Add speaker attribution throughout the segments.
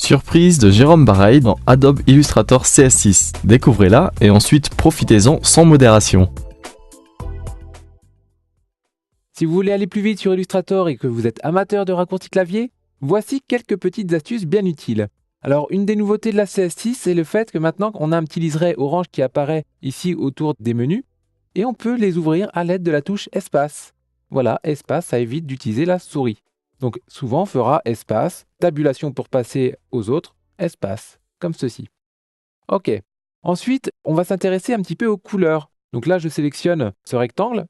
Speaker 1: Surprise de Jérôme Barail dans Adobe Illustrator CS6. Découvrez-la et ensuite profitez-en sans modération.
Speaker 2: Si vous voulez aller plus vite sur Illustrator et que vous êtes amateur de raccourcis clavier, voici quelques petites astuces bien utiles. Alors, une des nouveautés de la CS6, c'est le fait que maintenant on a un petit liseré orange qui apparaît ici autour des menus et on peut les ouvrir à l'aide de la touche espace. Voilà, espace, ça évite d'utiliser la souris. Donc souvent on fera espace, tabulation pour passer aux autres, espace, comme ceci. Ok. Ensuite, on va s'intéresser un petit peu aux couleurs. Donc là, je sélectionne ce rectangle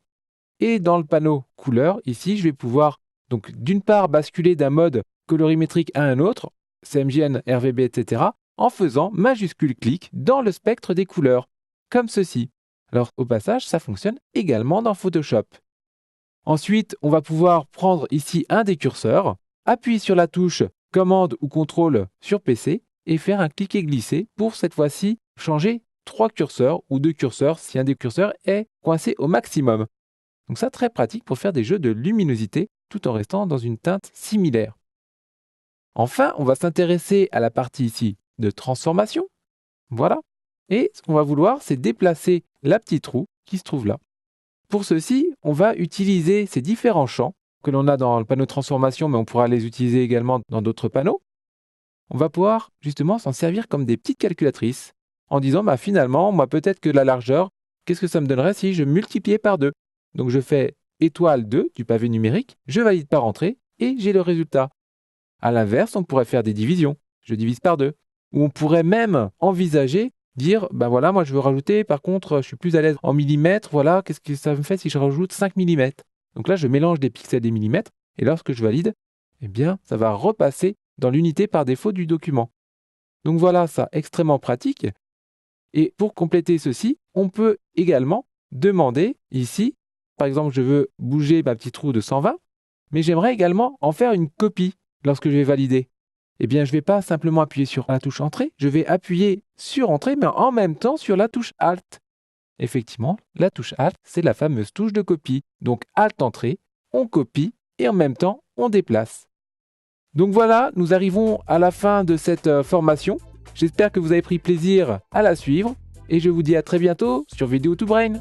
Speaker 2: et dans le panneau couleurs, ici, je vais pouvoir donc d'une part basculer d'un mode colorimétrique à un autre, CMYN, RVB, etc., en faisant majuscule clic dans le spectre des couleurs, comme ceci. Alors au passage, ça fonctionne également dans Photoshop. Ensuite, on va pouvoir prendre ici un des curseurs, appuyer sur la touche commande ou contrôle sur PC et faire un cliquer-glisser pour cette fois-ci changer 3 curseurs ou 2 curseurs si un des curseurs est coincé au maximum. Donc ça, très pratique pour faire des jeux de luminosité tout en restant dans une teinte similaire. Enfin, on va s'intéresser à la partie ici de transformation. Voilà. Et ce qu'on va vouloir, c'est déplacer la petite roue qui se trouve là. Pour ceci, on va utiliser ces différents champs que l'on a dans le panneau de transformation, mais on pourra les utiliser également dans d'autres panneaux. On va pouvoir justement s'en servir comme des petites calculatrices en disant finalement, moi peut-être que la largeur, qu'est-ce que ça me donnerait si je multipliais par 2 ? Donc je fais étoile 2 du pavé numérique, je valide par entrée et j'ai le résultat. À l'inverse, on pourrait faire des divisions. Je divise par 2. Ou on pourrait même envisager dire, voilà, moi je veux rajouter, par contre, je suis plus à l'aise en millimètres, voilà, qu'est-ce que ça me fait si je rajoute 5 mm? Donc là, je mélange des pixels des millimètres, et lorsque je valide, ça va repasser dans l'unité par défaut du document. Donc voilà, ça, extrêmement pratique. Et pour compléter ceci, on peut également demander ici, par exemple, je veux bouger ma petite roue de 120, mais j'aimerais également en faire une copie lorsque je vais valider. Je ne vais pas simplement appuyer sur la touche Entrée, je vais appuyer sur Entrée, mais en même temps sur la touche Alt. Effectivement, la touche Alt, c'est la fameuse touche de copie. Donc Alt Entrée, on copie et en même temps, on déplace. Donc voilà, nous arrivons à la fin de cette formation. J'espère que vous avez pris plaisir à la suivre et je vous dis à très bientôt sur Video to Brain.